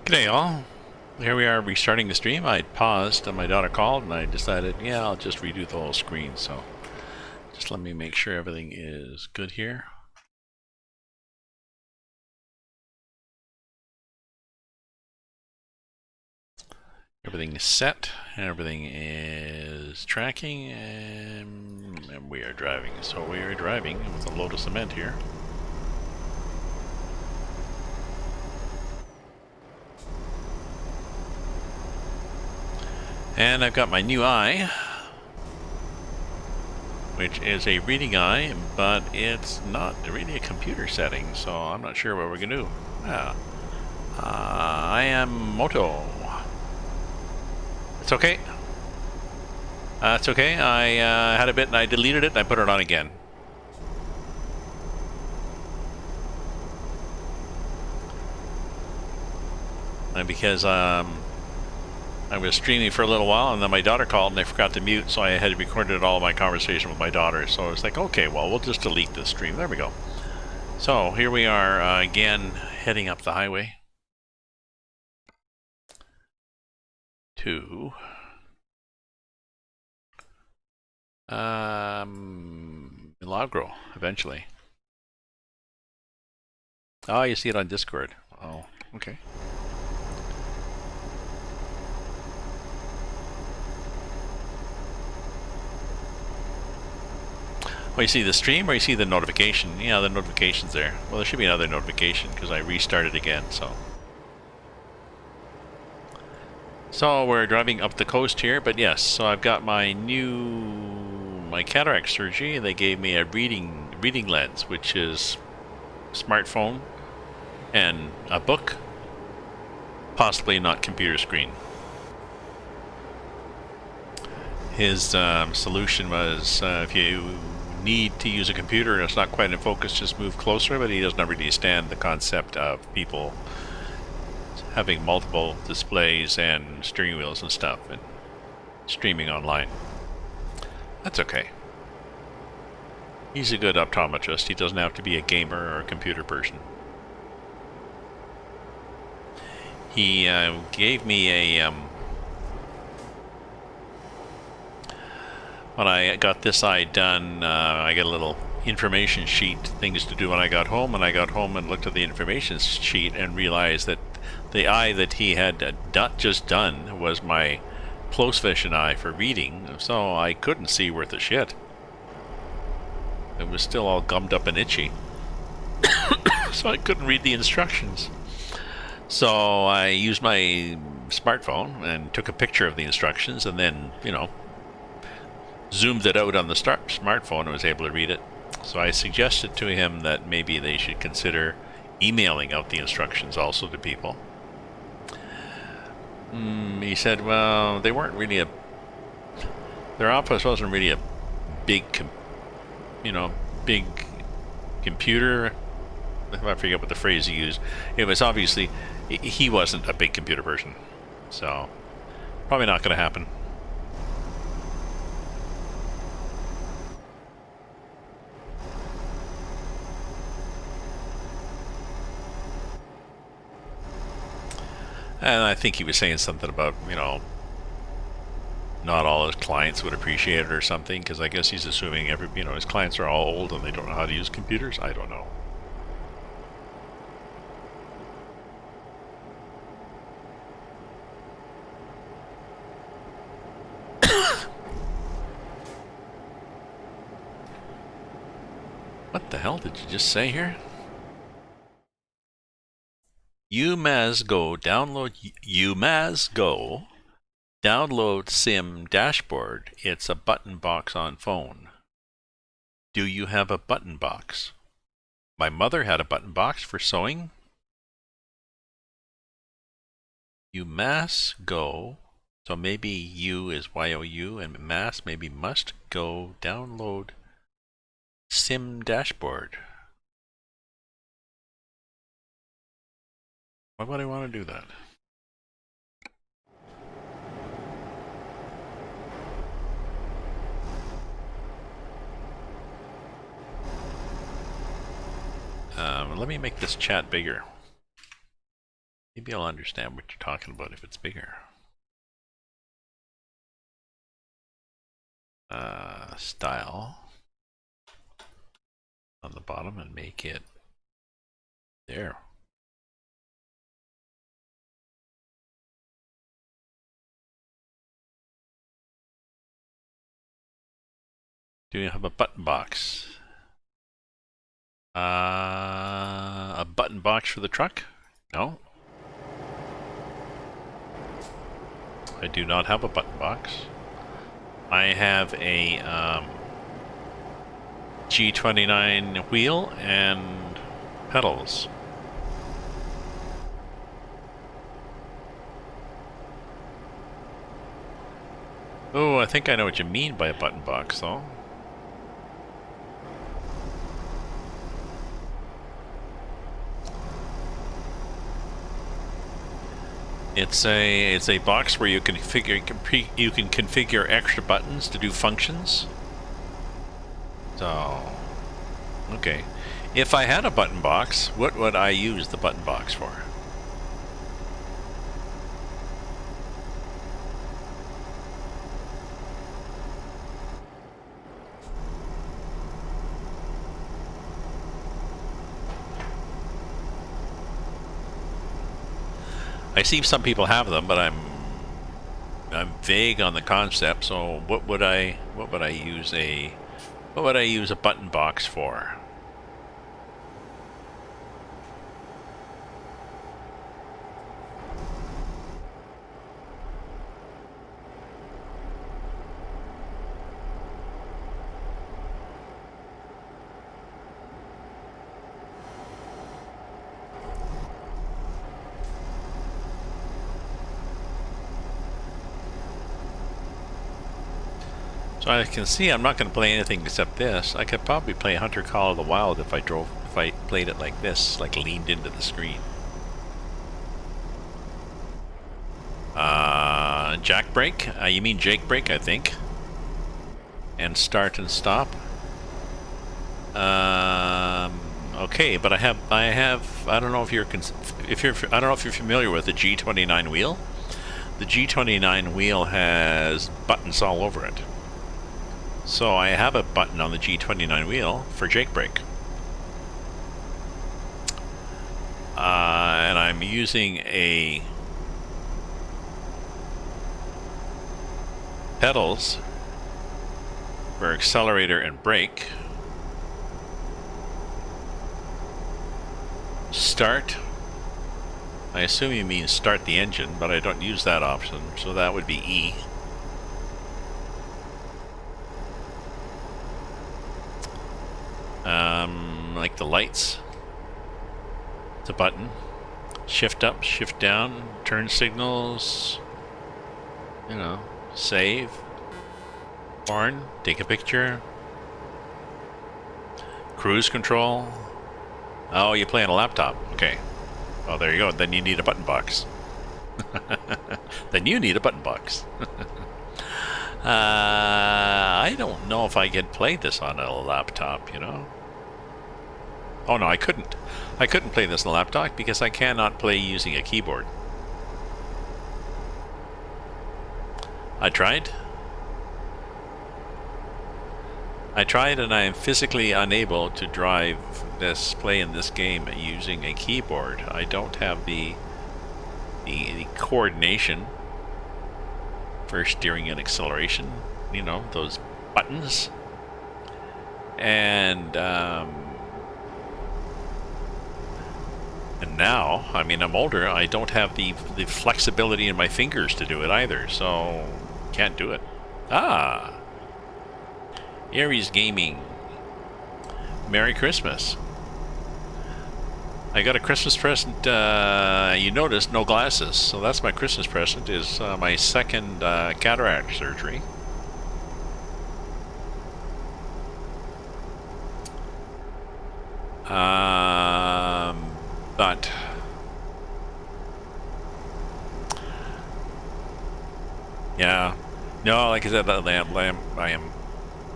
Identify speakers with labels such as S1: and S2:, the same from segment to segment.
S1: G'day all. Here we are restarting the stream. I paused and my daughter called and I decided, yeah, I'll just redo the whole screen. So just let me make sure everything is good here. Everything is set and everything is tracking and we are driving. So we are driving with a load of cement here. And I've got my new eye, which is a reading eye, but it's not really a computer setting, so I'm not sure what we're going to do. Yeah. I am Moto. It's okay. It's okay. I had a bit and I deleted it and I put it on again. And because I was streaming for a little while and then my daughter called and I forgot to mute, so I had recorded all my conversation with my daughter. So I was like, okay, well, we'll just delete this stream. There we go. So here we are again, heading up the highway to Milagro, eventually. Oh, you see it on Discord. Oh, okay. Well, you see the stream or you see the notification? Yeah, the notification's there. Well, there should be another notification because I restarted again, so. So we're driving up the coast here, but yes, so I've got my cataract surgery. They gave me a reading lens, which is smartphone and a book, possibly not computer screen. His solution was if you need to use a computer and it's not quite in focus, just move closer, but he doesn't really understand the concept of people having multiple displays and steering wheels and stuff and streaming online. That's okay. He's a good optometrist. He doesn't have to be a gamer or a computer person. He gave me a when I got this eye done, I got a little information sheet, things to do when I got home, and I got home and looked at the information sheet and realized that the eye that he had just done was my close vision eye for reading, so I couldn't see worth a shit. It was still all gummed up and itchy. So I couldn't read the instructions. So I used my smartphone and took a picture of the instructions and then, you know, zoomed it out on the smartphone and was able to read it. So I suggested to him that maybe they should consider emailing out the instructions also to people. He said, well, they weren't really their office wasn't really a big, big computer. I forget what the phrase he used. It was obviously, he wasn't a big computer person. So, probably not going to happen. And I think he was saying something about, you know, not all his clients would appreciate it or something, because I guess he's assuming his clients are all old and they don't know how to use computers. I don't know. What the hell did you just say here? UMAS Go download Sim dashboard. It's a button box on phone. Do you have a button box? My mother had a button box for sewing. UMAS Go, so maybe U is YOU and MAS maybe must go download Sim dashboard. Why would I want to do that? Let me make this chat bigger. Maybe I'll understand what you're talking about if it's bigger. Style on the bottom and make it there. Do you have a button box? A button box for the truck? No. I do not have a button box. I have a G29 wheel and pedals. Oh, I think I know what you mean by a button box, though. It's a box where you can configure extra buttons to do functions. So, okay. If I had a button box, what would I use the button box for? I see some people have them, but I'm vague on the concept. So what would I use a button box for? So I can see I'm not going to play anything except this. I could probably play Hunter Call of the Wild if I played it like this, like leaned into the screen. Jack brake? You mean Jake brake, I think. And start and stop. Okay, but I don't know if you're familiar with the G29 wheel. The G29 wheel has buttons all over it. So I have a button on the G29 wheel for Jake brake. And I'm using a pedals for accelerator and brake. Start. I assume you mean start the engine, but I don't use that option, so that would be E. Like the lights. It's a button. Shift up, shift down, turn signals, you know, save, horn, take a picture, cruise control. Oh, you play on a laptop. Okay. Oh, there you go. Then you need a button box. Then you need a button box. I don't know if I could play this on a laptop, you know. Oh no, I couldn't. I couldn't play this on a laptop because I cannot play using a keyboard. I tried and I am physically unable to play in this game using a keyboard. I don't have the coordination for steering and acceleration, you know, those buttons. And now, I mean, I'm older, I don't have the flexibility in my fingers to do it either, so can't do it. Ah! Aries Gaming. Merry Christmas. I got a Christmas present, you noticed, no glasses, so that's my Christmas present, is my second cataract surgery. But yeah, no, like I said, I am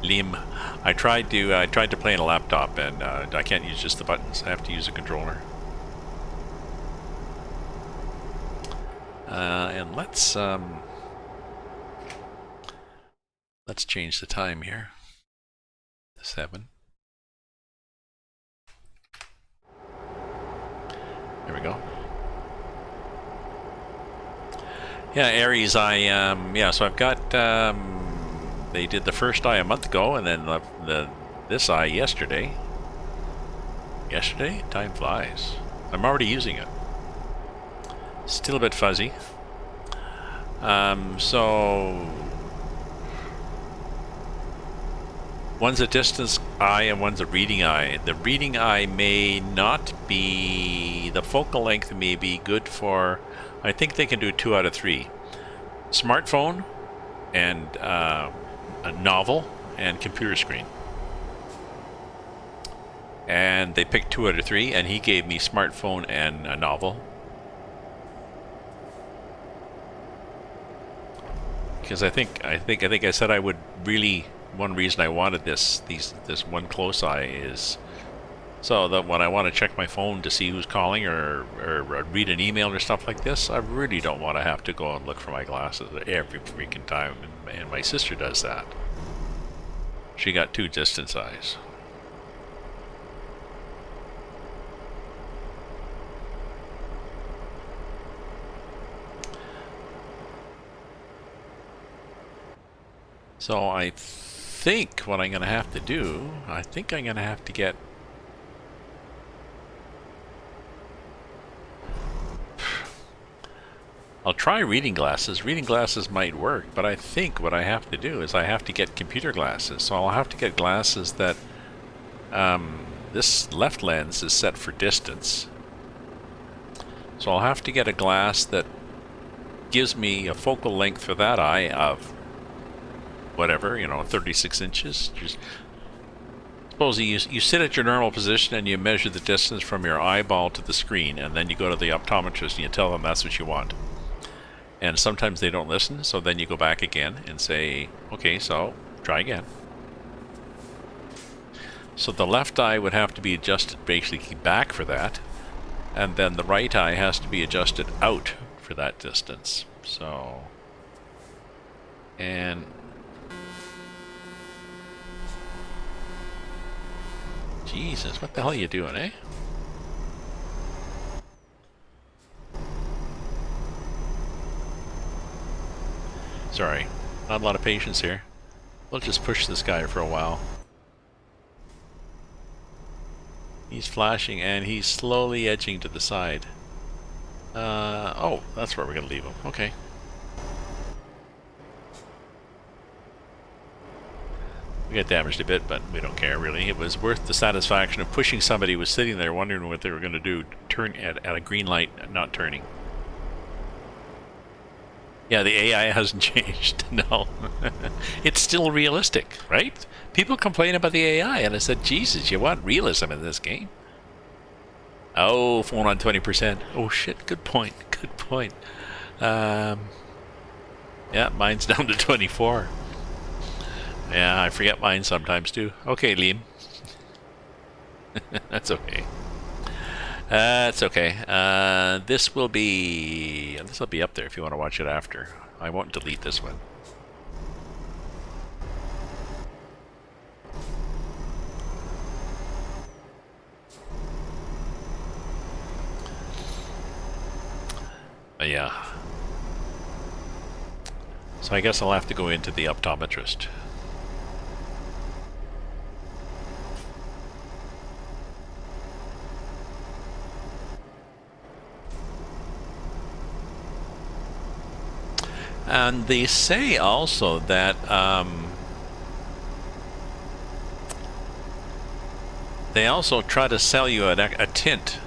S1: Liam. I tried to play on a laptop, and I can't use just the buttons. I have to use a controller. And let's change the time here to 7. There we go. Yeah, Aries, so I've got, they did the first eye a month ago, and then this eye yesterday. Yesterday? Time flies. I'm already using it. Still a bit fuzzy. So one's a distance eye and one's a reading eye. The reading eye may not be, the focal length may be good for, I think they can do 2 out of 3. Smartphone and a novel and computer screen. And they picked 2 out of 3, and he gave me smartphone and a novel. Because I think I said I would really, one reason I wanted this one close eye is so that when I want to check my phone to see who's calling or read an email or stuff like this, I really don't want to have to go and look for my glasses every freaking time. And my sister does that. She got 2 distance eyes. So I think what I'm going to have to do, I think I'm going to have to get... I'll try reading glasses. Reading glasses might work, but I think what I have to do is I have to get computer glasses. So I'll have to get glasses that... this left lens is set for distance. So I'll have to get a glass that gives me a focal length for that eye of whatever, 36 inches. Just suppose you sit at your normal position and you measure the distance from your eyeball to the screen, and then you go to the optometrist and you tell them that's what you want. And sometimes they don't listen, so then you go back again and say, okay, so try again. So the left eye would have to be adjusted basically back for that, and then the right eye has to be adjusted out for that distance. So, and Jesus, what the hell are you doing, eh? Sorry, not a lot of patience here. We'll just push this guy for a while. He's flashing and he's slowly edging to the side. Oh, that's where we're gonna leave him. Okay. We got damaged a bit, but we don't care really. It was worth the satisfaction of pushing somebody who was sitting there wondering what they were going to do, turn at a green light, not turning. Yeah, the AI hasn't changed. No. It's still realistic, right? People complain about the AI, and I said, Jesus, you want realism in this game? Oh, phone on 20%. Oh shit, good point, good point. Yeah, mine's down to 24. Yeah, I forget mine sometimes too. Okay, Liam. That's okay. That's okay. This will be up there if you want to watch it after. I won't delete this one. Yeah. So I guess I'll have to go into the optometrist. And they say also that they also try to sell you a tint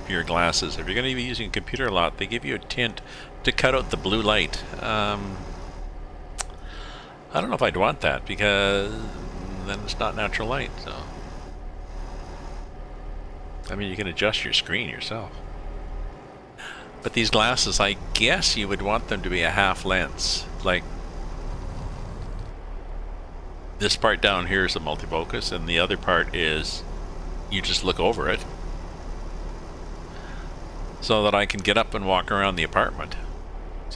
S1: for your glasses. If you're going to be using a computer a lot, they give you a tint to cut out the blue light. I don't know if I'd want that, because then it's not natural light. So, I mean, you can adjust your screen yourself. But these glasses, I guess you would want them to be a half lens. Like, this part down here is a multifocus, and the other part is you just look over it. So that I can get up and walk around the apartment.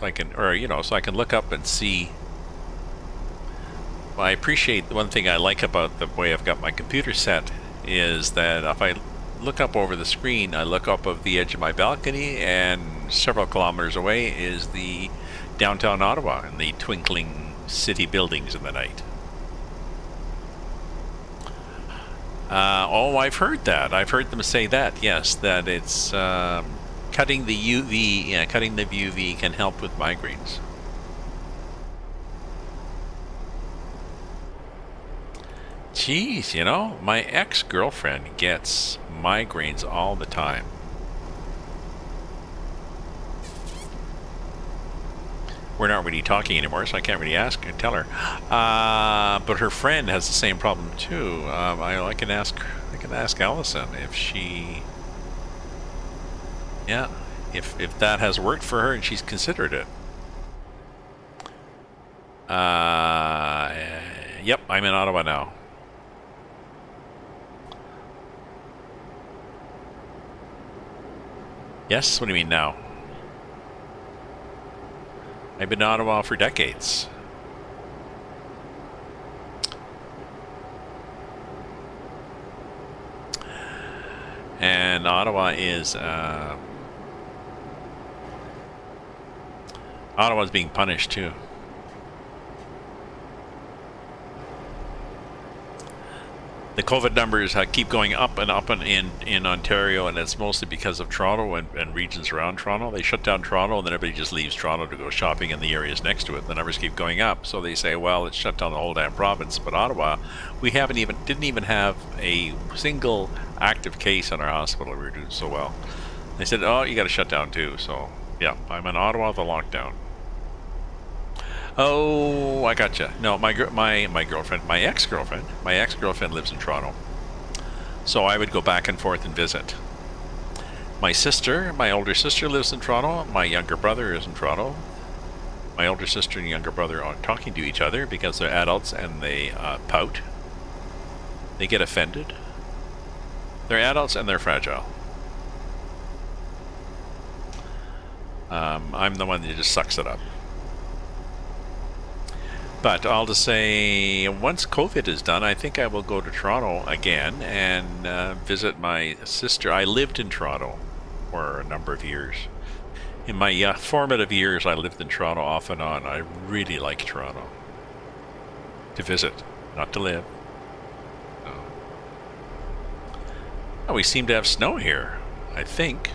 S1: so I can, or so I can look up and see. Well, I appreciate the one thing I like about the way I've got my computer set is that if I look up over the screen, I look up of the edge of my balcony, and several kilometers away is the downtown Ottawa and the twinkling city buildings in the night. Oh, I've heard that. I've heard them say that. Yes, that it's cutting the UV. Yeah, cutting the UV can help with migraines. Jeez, my ex-girlfriend gets migraines all the time. We're not really talking anymore, so I can't really ask and tell her. But her friend has the same problem too. I can ask Allison if she, if that has worked for her and she's considered it. Yep, I'm in Ottawa now. Yes, what do you mean now? I've been in Ottawa for decades. And Ottawa is Ottawa's being punished too. The COVID numbers keep going up and up in Ontario, and it's mostly because of Toronto and regions around Toronto. They shut down Toronto, and then everybody just leaves Toronto to go shopping in the areas next to it. The numbers keep going up, so they say, well, it's shut down the whole damn province. But Ottawa, we didn't even have a single active case in our hospital. We were doing so well. They said, oh, you got to shut down too. So yeah, I'm in Ottawa, the lockdown. Oh, I gotcha. No, my girlfriend, my ex-girlfriend lives in Toronto. So I would go back and forth and visit. My older sister lives in Toronto. My younger brother is in Toronto. My older sister and younger brother aren't talking to each other because they're adults and they pout. They get offended. They're adults and they're fragile. I'm the one that just sucks it up. But I'll just say, once COVID is done, I think I will go to Toronto again and visit my sister. I lived in Toronto for a number of years. In my formative years, I lived in Toronto off and on. I really like Toronto. To visit, not to live. No. Oh, we seem to have snow here, I think.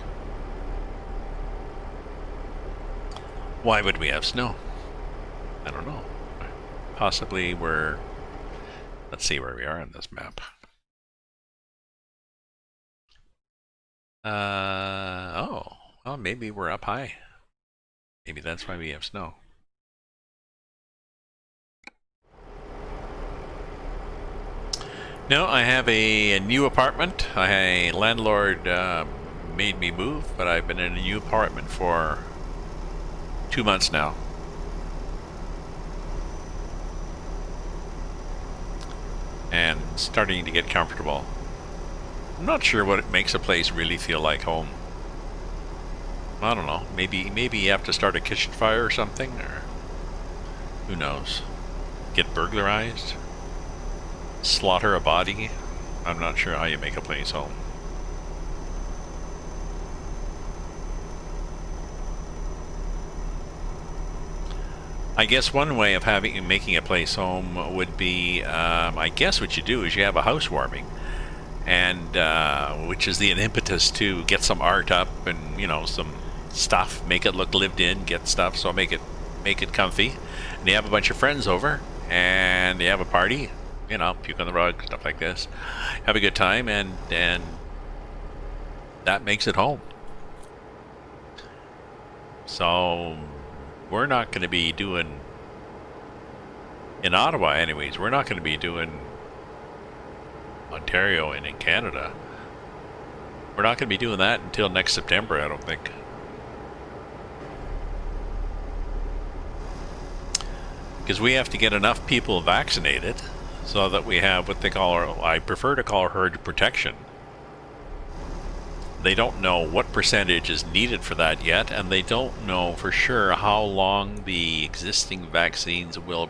S1: Why would we have snow? I don't know. Possibly let's see where we are on this map. Well, maybe we're up high. Maybe that's why we have snow. No, I have a new apartment. A landlord made me move, but I've been in a new apartment for 2 months now. And starting to get comfortable. I'm not sure what makes a place really feel like home. I don't know. Maybe you have to start a kitchen fire or something, or who knows? Get burglarized? Slaughter a body? I'm not sure how you make a place home. I guess one way of making a place home would be, I guess what you do is you have a housewarming, and which is the impetus to get some art up and some stuff, make it look lived in, get stuff, so make it comfy, and you have a bunch of friends over, and you have a party, puke on the rug, stuff like this, have a good time, and that makes it home. So we're not going to be doing, in Ottawa anyways, we're not going to be doing Ontario and in Canada. We're not going to be doing that until next September, I don't think. Because we have to get enough people vaccinated so that we have what they call, I prefer to call herd protection. they don't know what percentage is needed for that yet, and they don't know for sure how long the existing vaccines will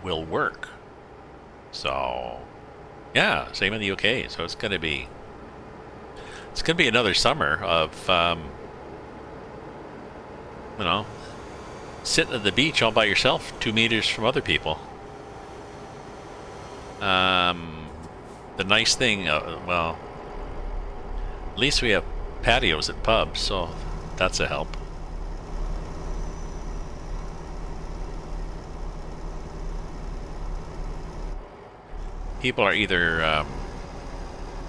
S1: work. So, yeah, same in the UK. So it's going to be another summer of you know, sitting at the beach all by yourself, 2 meters from other people. The nice thing, well, at least we have patios at pubs, so that's a help. People are either,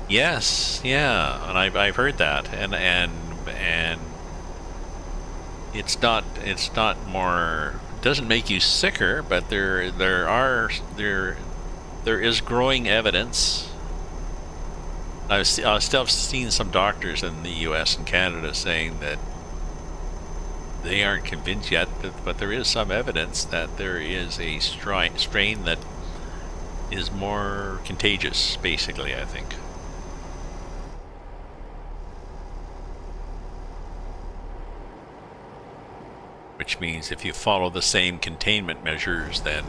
S1: yes, yeah, and I've heard that, and it's not more, doesn't make you sicker, but there is growing evidence. I've still seen some doctors in the US and Canada saying that they aren't convinced yet, but there is some evidence that there is a strain that is more contagious, basically, I think. Which means if you follow the same containment measures, then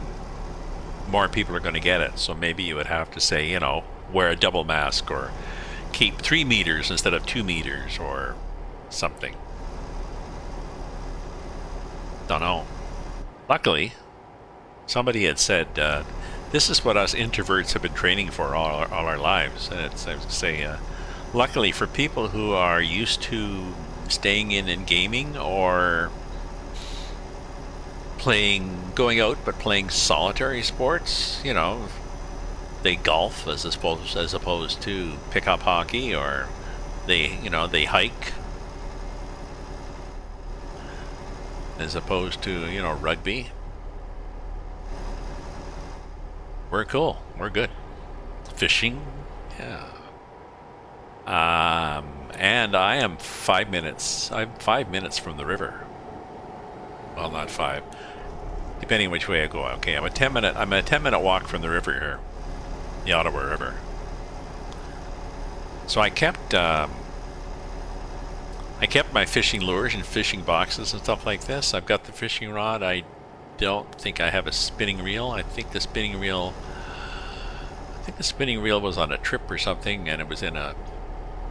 S1: more people are going to get it. So maybe you would have to say, you know, wear a double mask, or keep 3 meters instead of 2 meters, or something. Don't know. Luckily, somebody had said, this is what us introverts have been training for all our lives. And it's, I would say, luckily for people who are used to staying in and gaming, or going out but playing solitary sports, you know, they golf as opposed to pick up hockey, or they hike as opposed to, you know, rugby. We're cool. We're good. Fishing, yeah. And I am 5 minutes. I'm 5 minutes from the river. Well, not 5, depending which way I go. Okay, I'm a 10-minute walk from the river here, the Ottawa River. So I kept my fishing lures and fishing boxes and stuff like this. I've got the fishing rod. I don't think I have a spinning reel. I think the spinning reel was on a trip or something, and it was in a,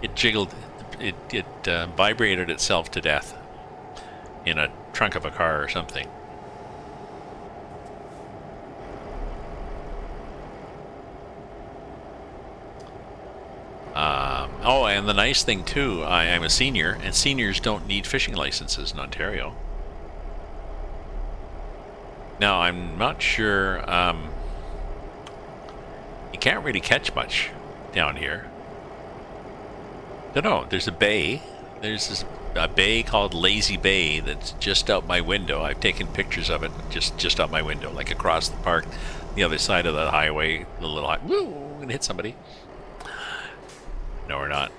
S1: it jiggled, it vibrated itself to death in a trunk of a car or something. Oh, and the nice thing too, I'm a senior, and seniors don't need fishing licenses in Ontario. Now, I'm not sure, you can't really catch much down here. Don't know, there's a bay. There's a bay called Lazy Bay that's just out my window. I've taken pictures of it just out my window, like across the park, the other side of the highway, the little woo, I'm gonna hit somebody. No, we're not.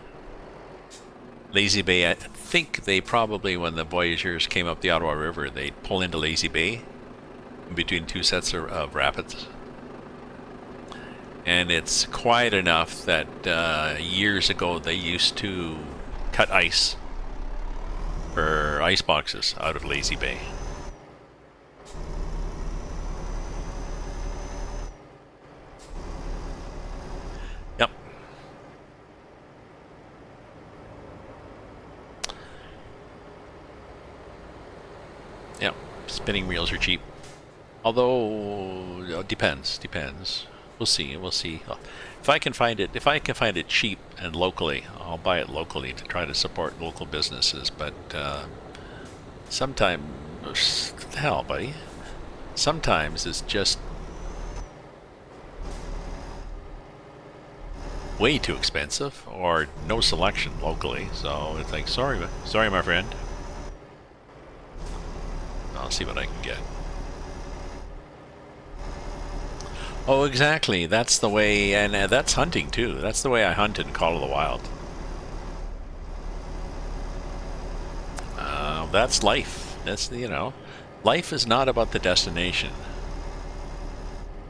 S1: Lazy Bay, I think they probably, when the Voyageurs came up the Ottawa River, they'd pull into Lazy Bay in between 2 sets of rapids. And it's quiet enough that years ago they used to cut ice for ice boxes out of Lazy Bay. Yep. Yep. Spinning reels are cheap. Although, it depends. We'll see. If I can find it cheap and locally, I'll buy it locally to try to support local businesses. But sometimes, what the hell, buddy? Sometimes it's just way too expensive, or no selection locally. So it's like, sorry, my friend. I'll see what I can get. Oh, exactly. That's the way, and that's hunting too. That's the way I hunt in Call of the Wild. That's life. That's, you know, life is not about the destination,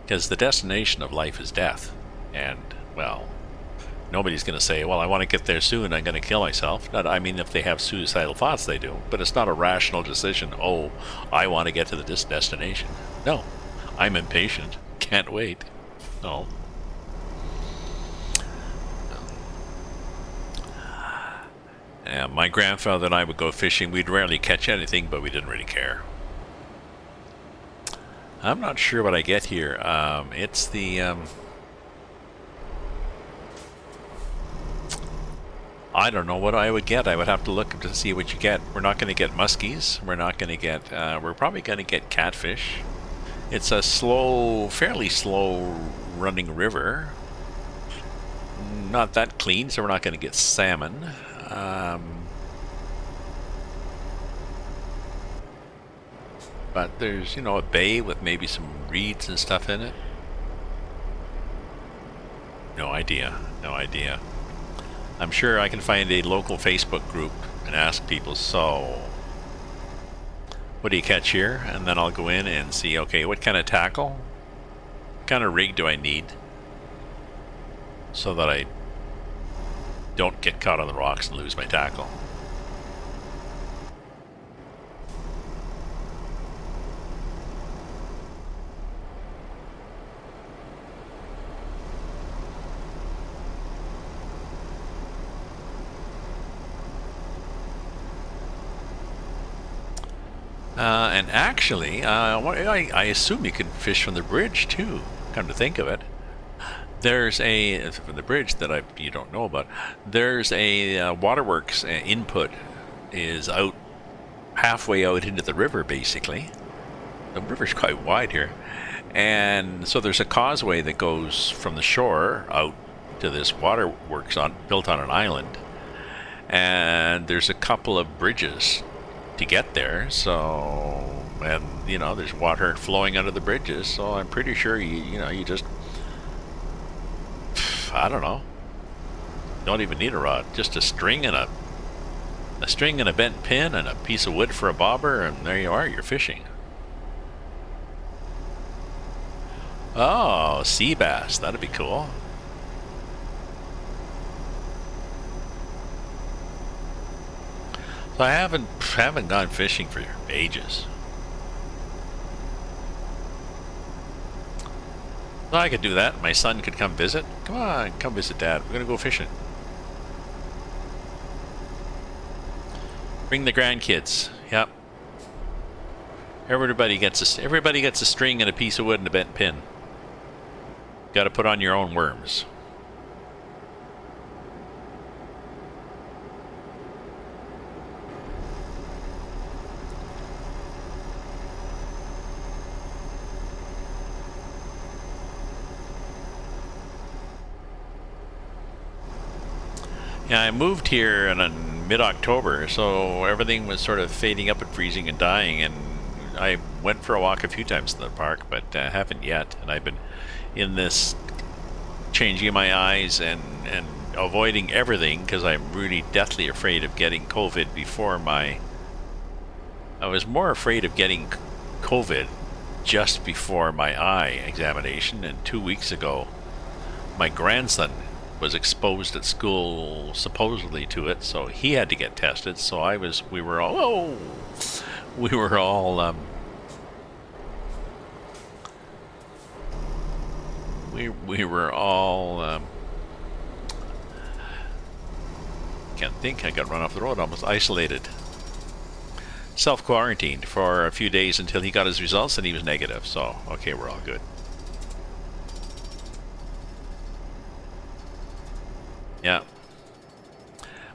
S1: because the destination of life is death. And, well, Nobody's going to say, well, I want to get there soon, I'm going to kill myself. Not, I mean, if they have suicidal thoughts, they do. But it's not a rational decision. Oh, I want to get to this destination. No, I'm impatient. Can't wait. No. My grandfather and I would go fishing. We'd rarely catch anything, but we didn't really care. I'm not sure what I get here. It's the... I don't know what I would get. I would have to look to see what you get. We're not going to get muskies. We're not going to get... we're probably going to get catfish. It's a slow, fairly slow running river. Not that clean, so we're not going to get salmon. But there's, you know, a bay with maybe some reeds and stuff in it. No idea. No idea. I'm sure I can find a local Facebook group and ask people, so what do you catch here? And then I'll go in and see, okay, what kind of tackle? What kind of rig do I need so that I don't get caught on the rocks and lose my tackle? And actually, I assume you could fish from the bridge too, come to think of it. There's a, from the bridge that you don't know about, there's a waterworks input is out, halfway out into the river basically. The river's quite wide here. And so there's a causeway that goes from the shore out to this waterworks built on an island. And there's a couple of bridges to get there, so, and you know, there's water flowing under the bridges, so I'm pretty sure you just, I don't know, don't even need a rod, just a string and a bent pin and a piece of wood for a bobber, and there you are, you're fishing. Oh, sea bass, that'd be cool. So I haven't gone fishing for ages. So I could do that. My son could come visit. Come on, come visit Dad. We're gonna go fishing. Bring the grandkids. Yep. Everybody gets a string and a piece of wood and a bent pin. Got to put on your own worms. Yeah, I moved here in mid-October, so everything was sort of fading up and freezing and dying, and I went for a walk a few times in the park, but haven't yet. And I've been in this changing my eyes and avoiding everything because I'm really deathly afraid of getting COVID before I was more afraid of getting COVID just before my eye examination, and 2 weeks ago my grandson was exposed at school supposedly to it, so he had to get tested. So we were all can't think, I got run off the road, almost isolated, self-quarantined for a few days until he got his results, and he was negative. So okay, we're all good. Yeah.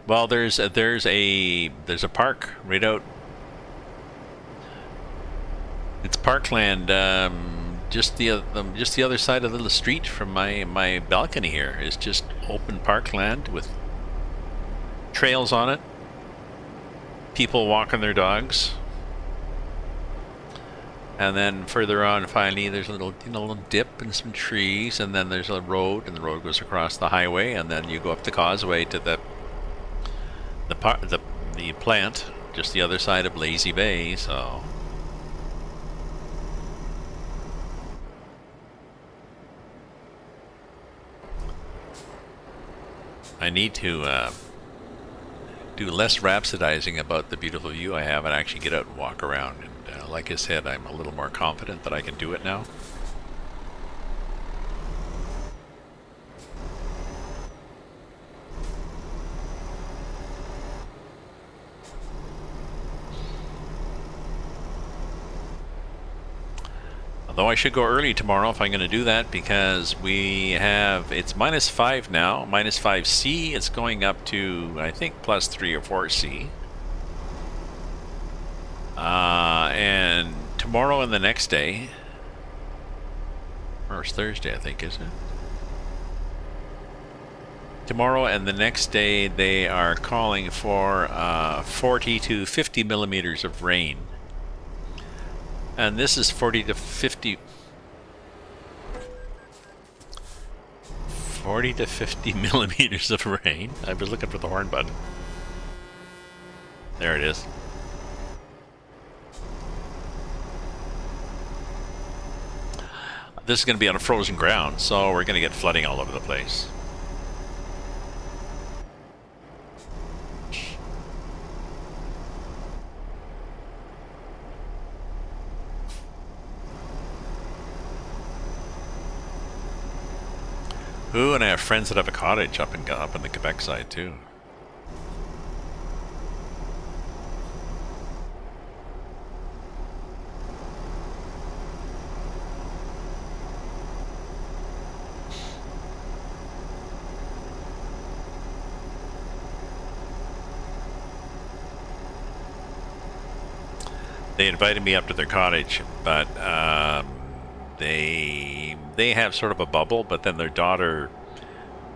S1: Well, there's a park right out. It's parkland, just the other side of the street from my balcony here is just open parkland with trails on it. People walking their dogs. And then further on, finally, there's a little dip and some trees, and then there's a road, and the road goes across the highway, and then you go up the causeway to the plant just the other side of Lazy Bay. So I need to do less rhapsodizing about the beautiful view I have and actually get out and walk around. And like I said, I'm a little more confident that I can do it now. Although I should go early tomorrow if I'm going to do that, because it's -5 now, -5C. It's going up to, I think, +3 or 4C. And tomorrow and the next day, or it's Thursday, I think, isn't it? Tomorrow and the next day, they are calling for 40 to 50 millimeters of rain. And this is 40 to 50 millimeters of rain. I was looking for the horn button. There it is. This is going to be on a frozen ground, so we're going to get flooding all over the place. Ooh, and I have friends that have a cottage up in the Quebec side too. They invited me up to their cottage, but they have sort of a bubble, but then their daughter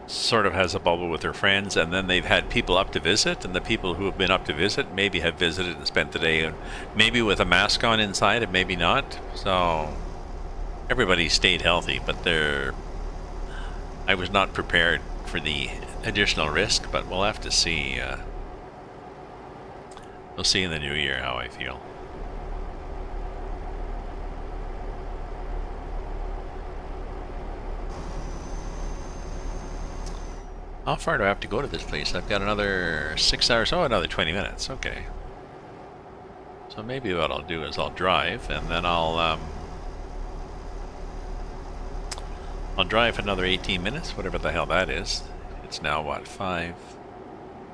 S1: sort of has a bubble with her friends, and then they've had people up to visit, and the people who have been up to visit maybe have visited and spent the day, maybe with a mask on inside and maybe not. So everybody stayed healthy, but I was not prepared for the additional risk, but we'll have to see. We'll see in the new year how I feel. How far do I have to go to this place? I've got another 6 hours. Oh, another 20 minutes. Okay. So maybe what I'll do is I'll drive, and then I'll drive another 18 minutes, whatever the hell that is. It's now what,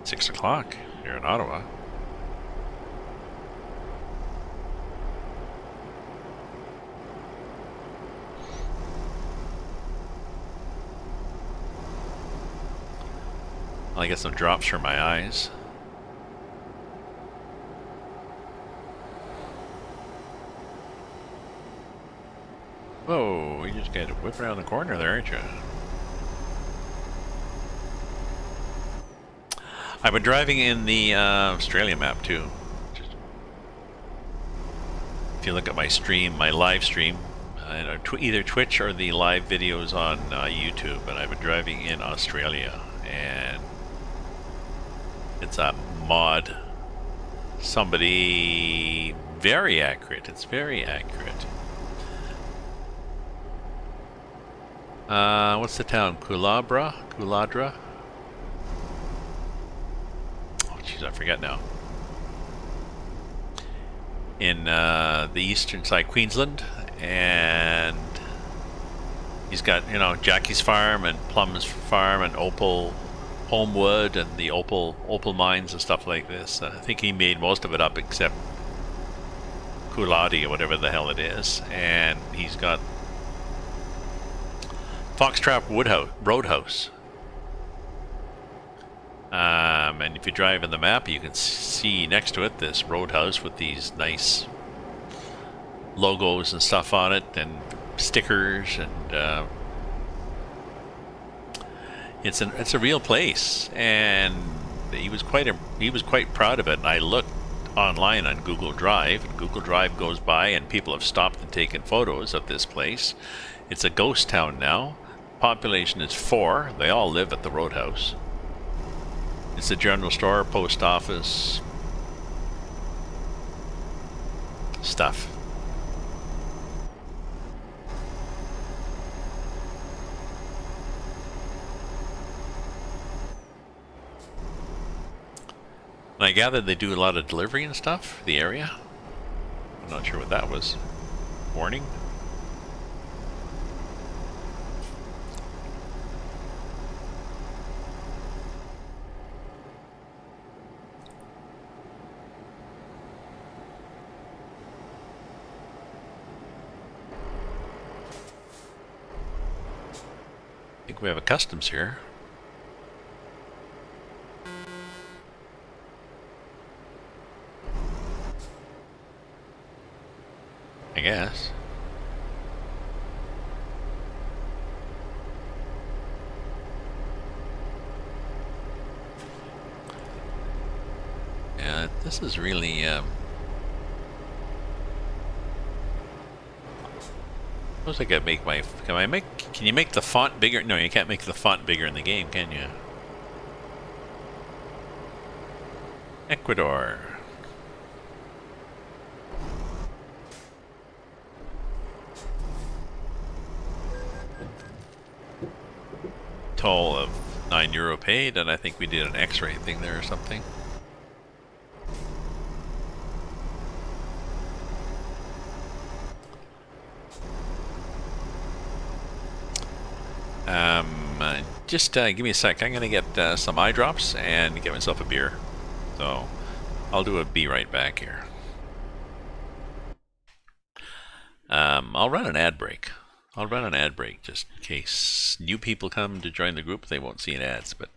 S1: 6 o'clock here in Ottawa. I get some drops from my eyes. Whoa, you just got to whip around the corner there, aren't you? I've been driving in the Australia map too. If you look at my stream, my live stream, either Twitch or the live videos on YouTube, and I've been driving in Australia, and it's a mod. Somebody very accurate. It's very accurate. What's the town? Kuladra? Oh, jeez, I forget now. In the eastern side, Queensland, and he's got, Jackie's Farm and Plum's Farm and Opal Homewood and the opal mines and stuff like this. I think he made most of it up except Kuladi or whatever the hell it is. And he's got Foxtrap Roadhouse. And if you drive in the map, you can see next to it this roadhouse with these nice logos and stuff on it, and stickers, and it's a real place, and he was quite proud of it. And I looked online on Google Drive, and Google Drive goes by, and people have stopped and taken photos of this place. It's a ghost town now. Population is 4. They all live at the roadhouse. It's a general store, post office, stuff. And I gathered they do a lot of delivery and stuff for the area. I'm not sure what that was. Warning? I think we have a customs here. I guess. Yeah, this is really suppose I could make my. Can you make the font bigger? No, you can't make the font bigger in the game, can you? Ecuador. Toll of €9 paid, and I think we did an X-ray thing there or something. Just give me a sec. I'm gonna get some eye drops and get myself a beer. So I'll be right back here. I'll run an ad break. I'll run an ad break just in case new people come to join the group. They won't see an ads, but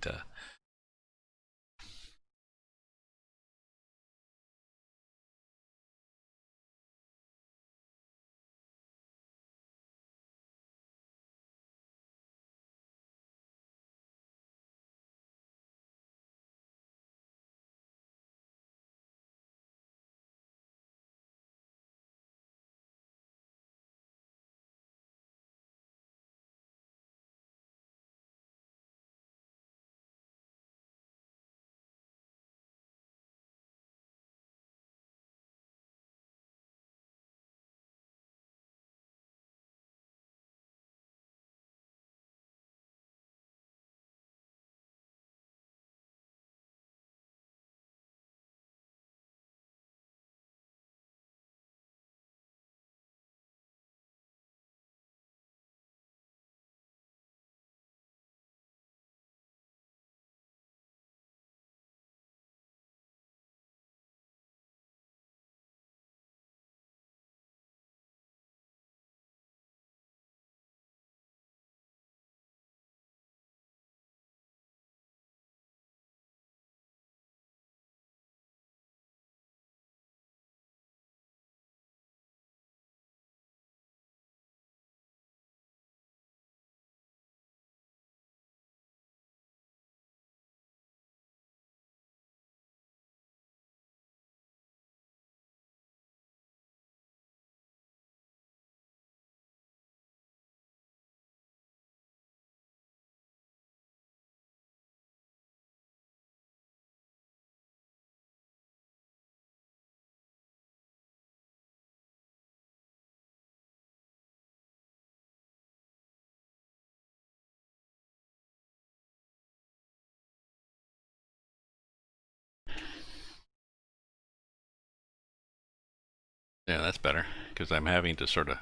S1: yeah, that's better because I'm having to sort of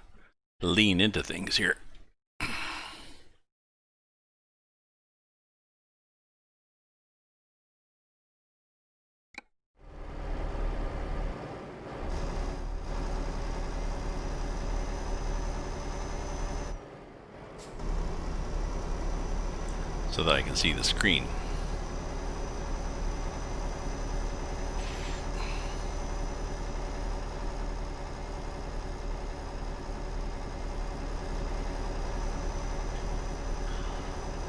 S1: lean into things here. So that I can see the screen.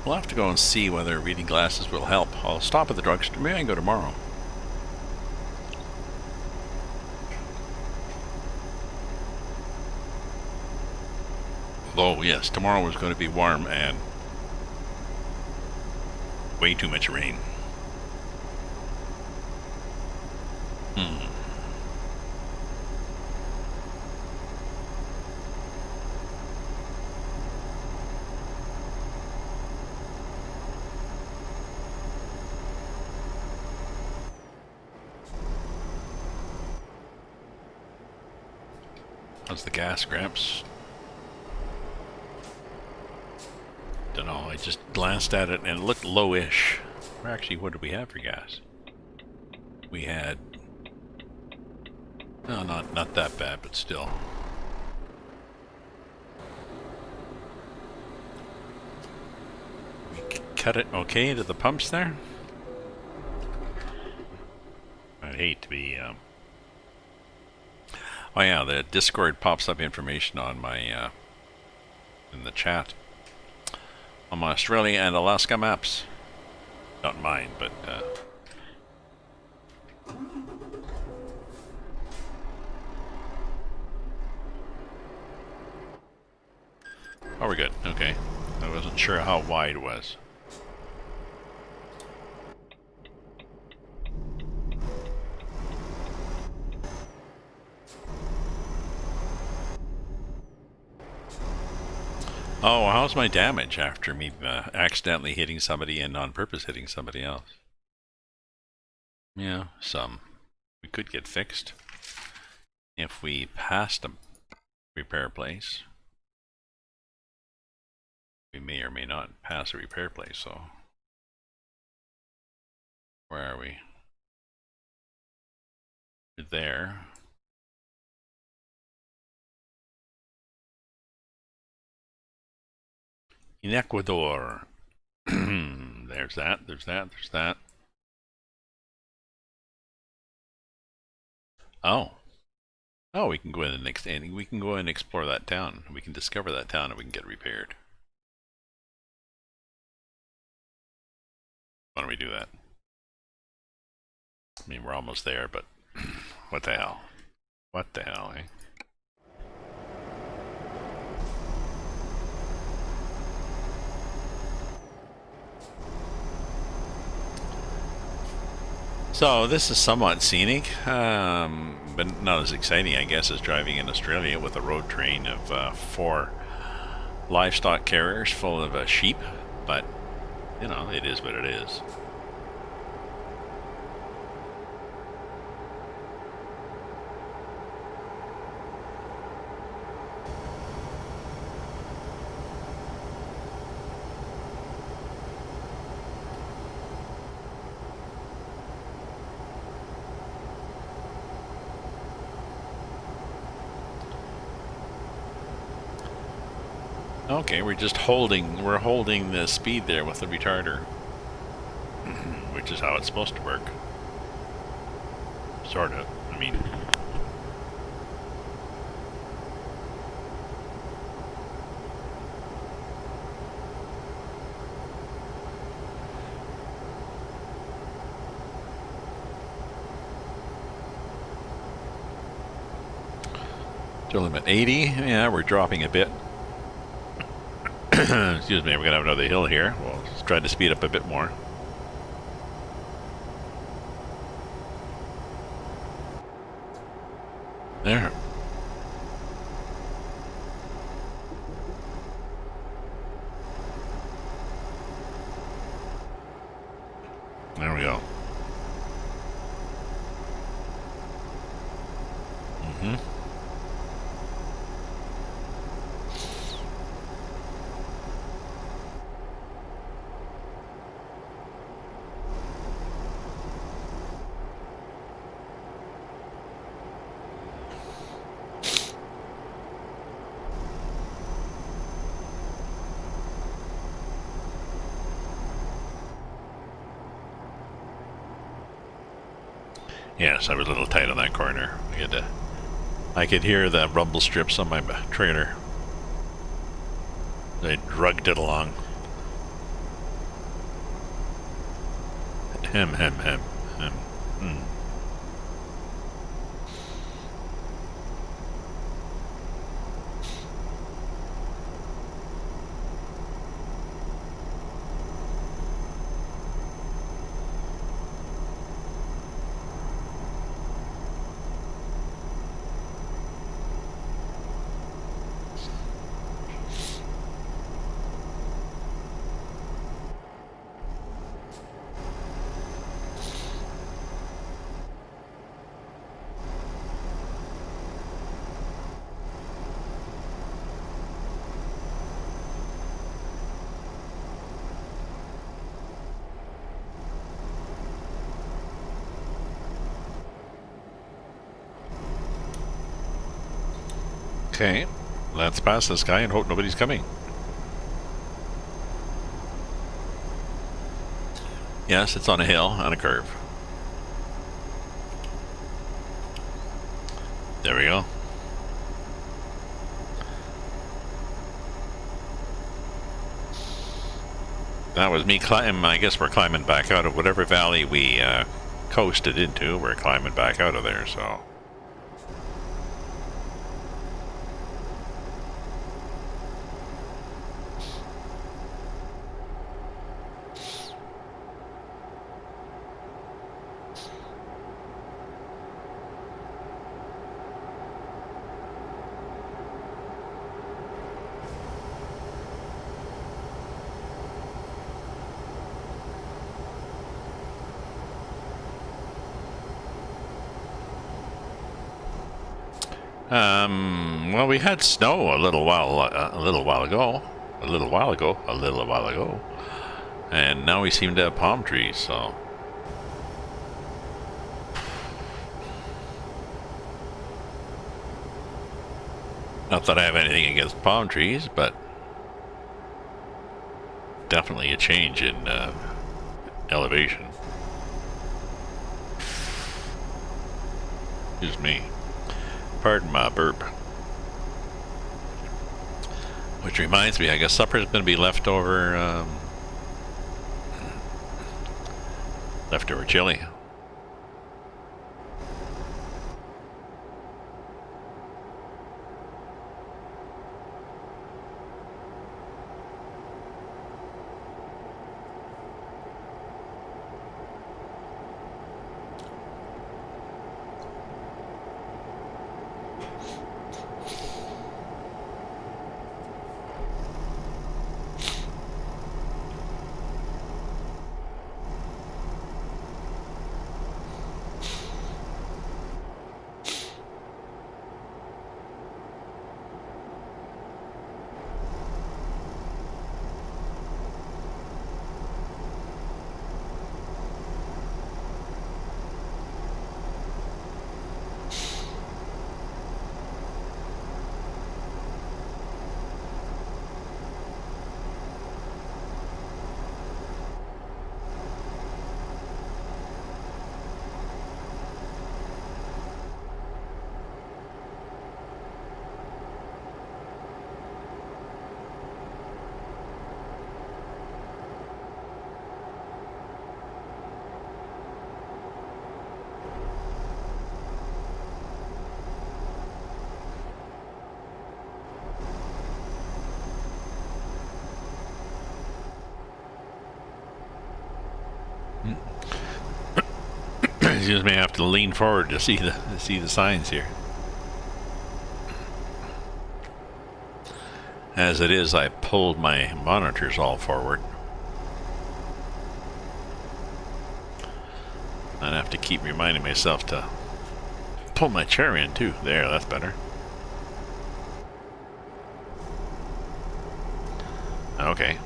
S1: We'll have to go and see whether reading glasses will help. I'll stop at the drugstore. Maybe I can go tomorrow. Although, yes, tomorrow is going to be warm and way too much rain. How's the gas, Gramps? Don't know. I just glanced at it and it looked lowish. Or actually, what did we have for gas? We had... No, not that bad, but still. We cut it okay to the pumps there. I'd hate to be... Oh yeah, the Discord pops up information on my... in the chat. On my Australia and Alaska maps. Not mine, but... Oh, we're good. Okay. I wasn't sure how wide it was. Oh, how's my damage after me accidentally hitting somebody and on purpose hitting somebody else? Yeah, some. We could get fixed if we passed a repair place. We may or may not pass a repair place, so... Where are we? We're there. In Ecuador. There's that, there's that, there's that. Oh. Oh, we can go in and we can go and explore that town. We can discover that town and we can get repaired. Why don't we do that? I mean, we're almost there, but what the hell? What the hell, eh? So this is somewhat scenic, but not as exciting, I guess, as driving in Australia with a road train of 4 livestock carriers full of sheep. But, you know, it is what it is. Okay, we're holding the speed there with the retarder, which is how it's supposed to work. Sort of, I mean. Still limit 80, yeah, we're dropping a bit. Excuse me, we're gonna have another hill here. We'll try to speed up a bit more. There. There we go. Mm-hmm. Yes, I was a little tight on that corner. I could hear the rumble strips on my trailer. They drugged it along. Hem. Okay, let's pass this guy and hope nobody's coming. Yes, it's on a hill, on a curve. There we go. That was me climbing. I guess we're climbing back out of whatever valley we coasted into. We're climbing back out of there, so. Well, we had snow a little while ago, and now we seem to have palm trees. So, not that I have anything against palm trees, but definitely a change in elevation. Excuse me. Pardon my burp. Which reminds me, I guess supper's going to be leftover chili. You just may have to lean forward to see the signs here. As it is, I pulled my monitors all forward. I'd have to keep reminding myself to pull my chair in too. There, that's better. Okay.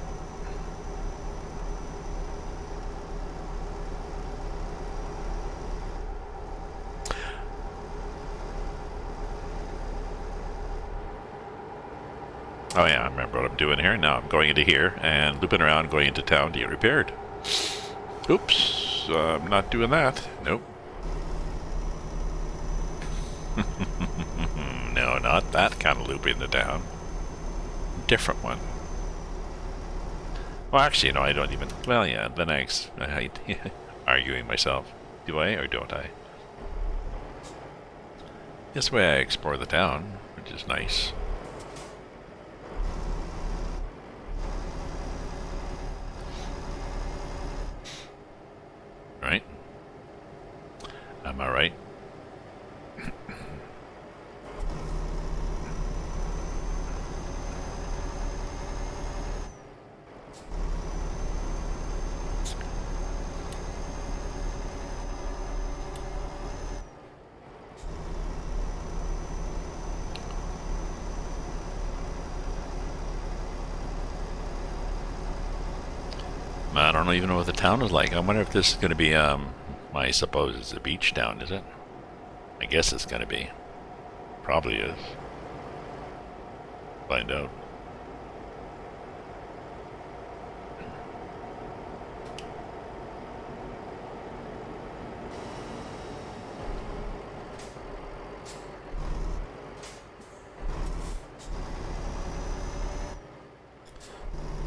S1: Oh yeah, I remember what I'm doing here. Now I'm going into here and looping around, going into town to get repaired. Oops, I'm not doing that. Nope. No, not that kind of loop into town. Different one. Well, actually, no, I don't even. Well, yeah, then I arguing myself. Do I or don't I? This way I explore the town, which is nice. Right? Am I right? I don't even know what the town is like. I wonder if this is going to be, I suppose it's a beach town, is it? I guess it's going to be. Probably is. find out.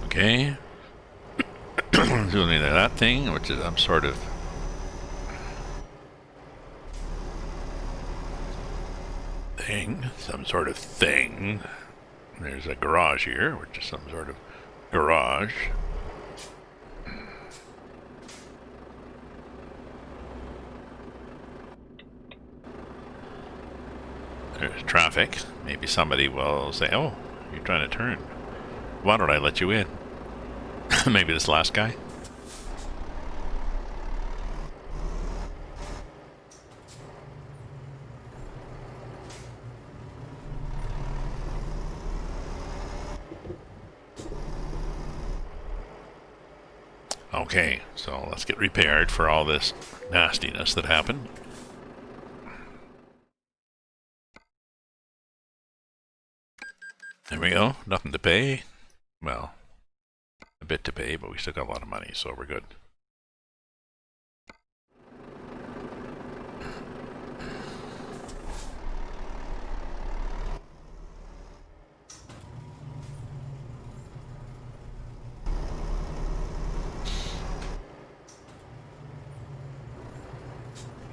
S1: Okay. Doing either that thing, which is some sort of thing. There's a garage here, which is some sort of garage. There's traffic. Maybe somebody will say, oh, you're trying to turn. Why don't I let you in? Maybe this last guy? Okay, so let's get repaired for all this nastiness that happened. There we go. Nothing to pay. Well, a bit to pay, but we still got a lot of money, so we're good.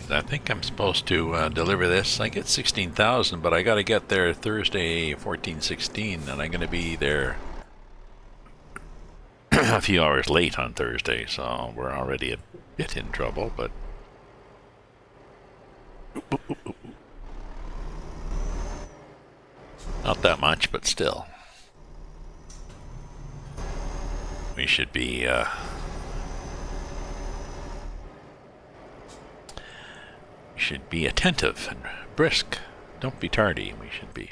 S1: I think I'm supposed to deliver this. I get 16,000, but I got to get there Thursday, 14/16, and I'm going to be there a few hours late on Thursday, so we're already a bit in trouble, but not that much, but still. We should be attentive and brisk. Don't be tardy. We should be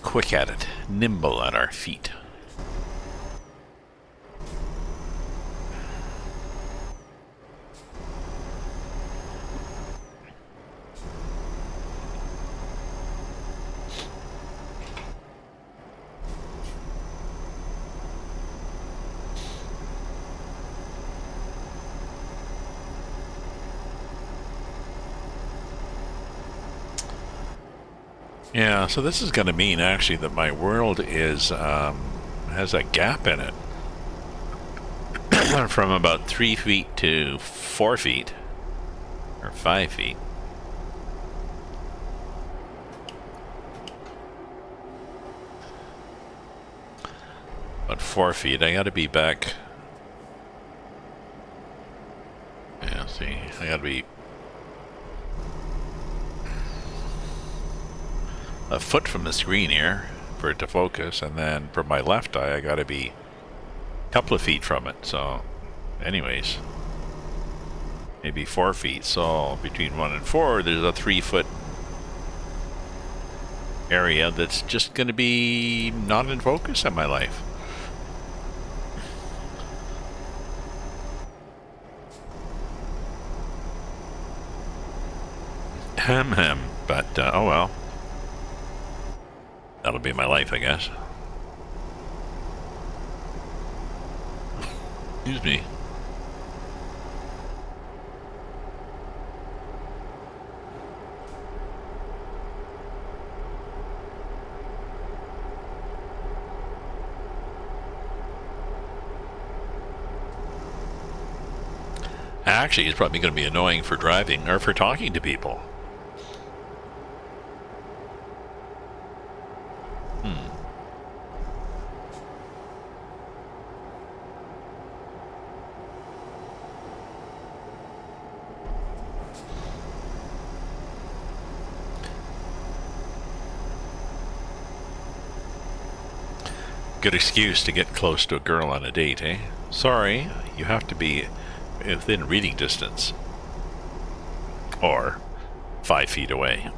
S1: quick at it, nimble at our feet. Yeah, so this is going to mean actually that my world is has a gap in it from about 3 feet to 4 feet or 5 feet. About 4 feet. I got to be back. Yeah, see, I got to be a foot from the screen here for it to focus, and then for my left eye I gotta be a couple of feet from it, so anyways, maybe 4 feet, so between 1 and 4 there's a 3-foot area that's just gonna be not in focus in my life. But oh well. That'll be my life, I guess. Excuse me. Actually, it's probably going to be annoying for driving or for talking to people. Good excuse to get close to a girl on a date, eh? Sorry, you have to be within reading distance. Or 5 feet away.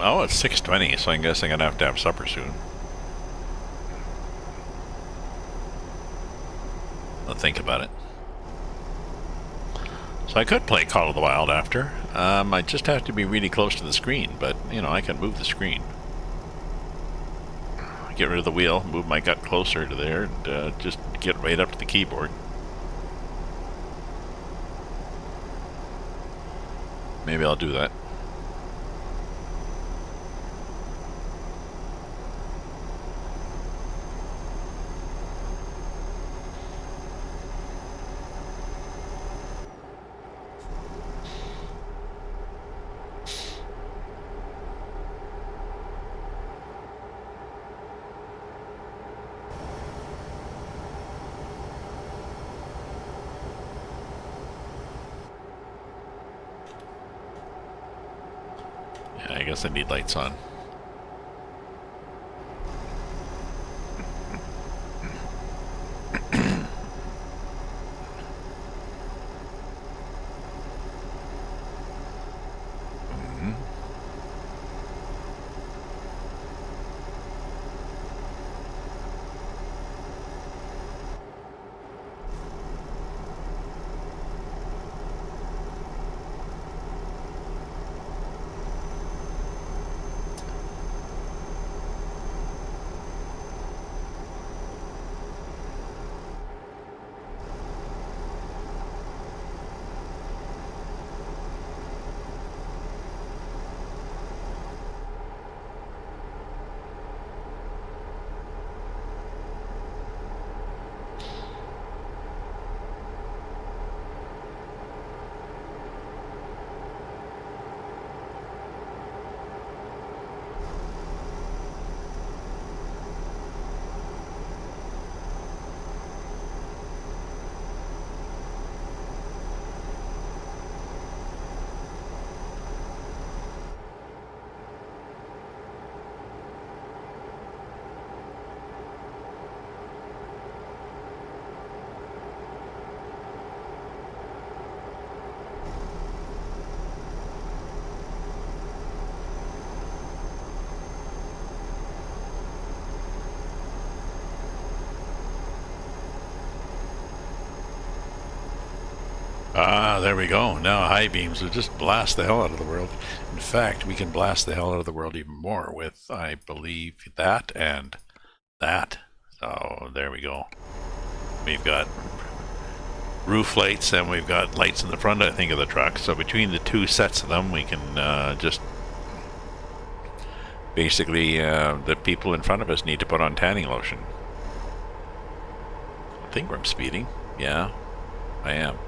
S1: Oh, it's 6:20, so I guess I'm gonna have to have supper soon. I'll think about it. So I could play Call of the Wild after. I just have to be really close to the screen, but, you know, I can move the screen. Get rid of the wheel, move my gut closer to there, and just get right up to the keyboard. Maybe I'll do that. Yeah, I guess I need lights on. Ah, there we go. Now high beams will just blast the hell out of the world. In fact, we can blast the hell out of the world even more with, I believe, that and that. So there we go. We've got roof lights and we've got lights in the front, I think, of the truck. So between the two sets of them, we can just basically, the people in front of us need to put on tanning lotion. I think I'm speeding. Yeah, I am.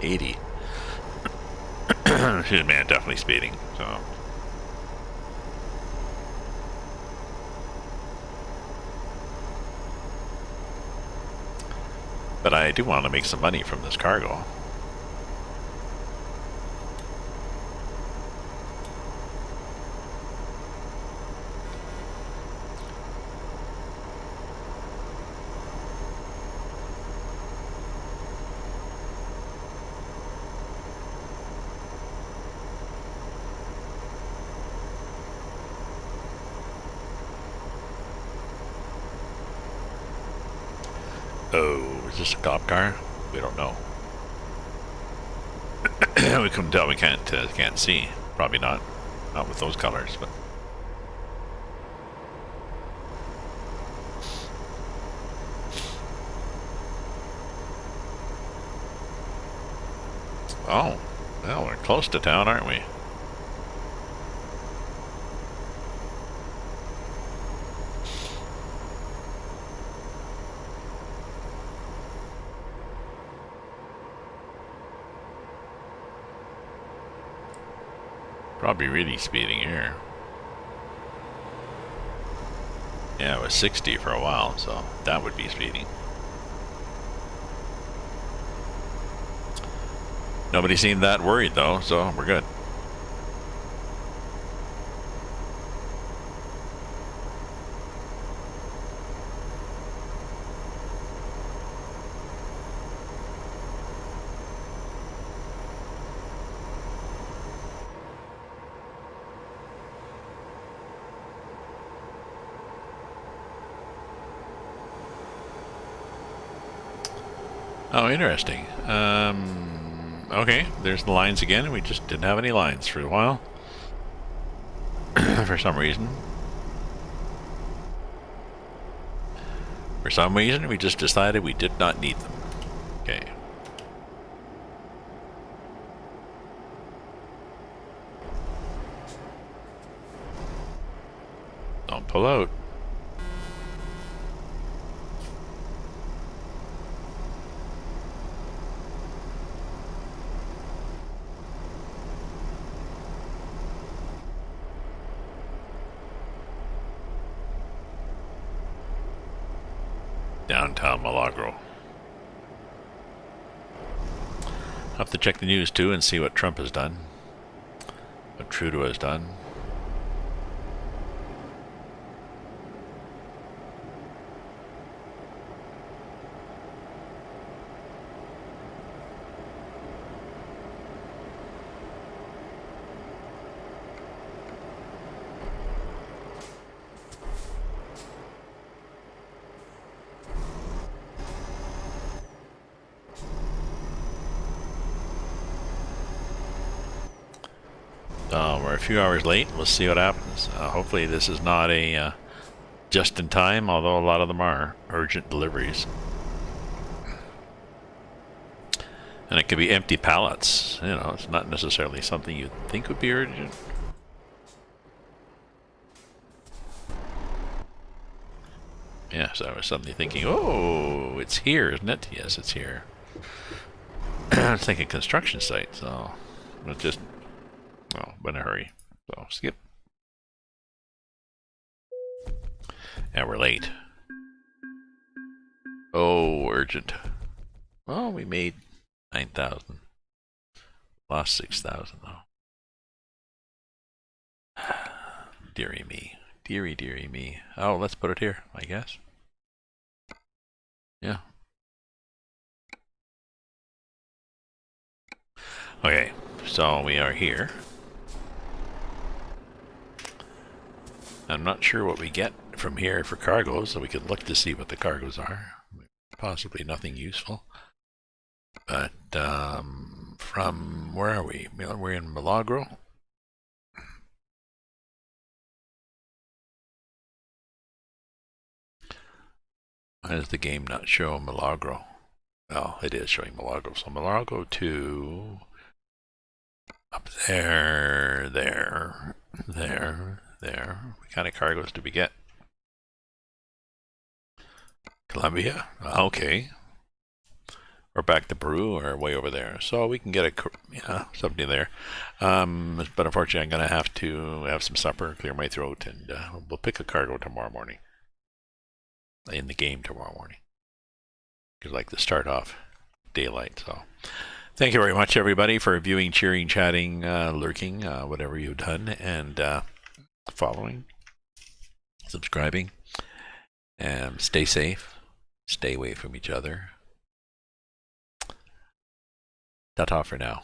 S1: 80. Excuse me, I'm definitely speeding. So. But I do want to make some money from this cargo. Oh, is this a cop car? We don't know. We couldn't tell. We can't see. Probably not. Not with those colors, but. Oh, well, we're close to town, aren't we? Probably really speeding here. Yeah, it was 60 for a while, so that would be speeding. Nobody seemed that worried though, so we're good. Oh, interesting. Okay, there's the lines again. We just didn't have any lines for a while. For some reason. For some reason, we just decided we did not need them. Okay. Don't pull out. Downtown Milagro. I'll have to check the news too and see what Trump has done. What Trudeau has done. We're a few hours late. We'll see what happens. Hopefully this is not a just in time, although a lot of them are urgent deliveries. And it could be empty pallets. You know, it's not necessarily something you'd think would be urgent. Yeah, so I was suddenly thinking, oh, it's here, isn't it? Yes, it's here. I was thinking construction site, so it just, oh, in a hurry. So skip. Yeah, we're late. Oh, urgent. Well, we made 9,000. Lost 6,000 though. Dearie me. Dearie, dearie me. Oh, let's put it here, I guess. Yeah. Okay, so we are here. I'm not sure what we get from here for cargoes, so we could look to see what the cargoes are. Possibly nothing useful. But from where are we? We're in Milagro. Why does the game not show Milagro? Well, it is showing Milagro. So Milagro to up there, there, there, there. What kind of cargoes do we get? Colombia? Okay. Or back to Peru, or way over there. So we can get something there. But unfortunately, I'm going to have to have some supper, clear my throat, and we'll pick a cargo tomorrow morning. In the game tomorrow morning. Because I like to start off daylight. So thank you very much, everybody, for viewing, cheering, chatting, lurking, whatever you've done, and following, subscribing. And stay safe. Stay away from each other. Ta-ta for now.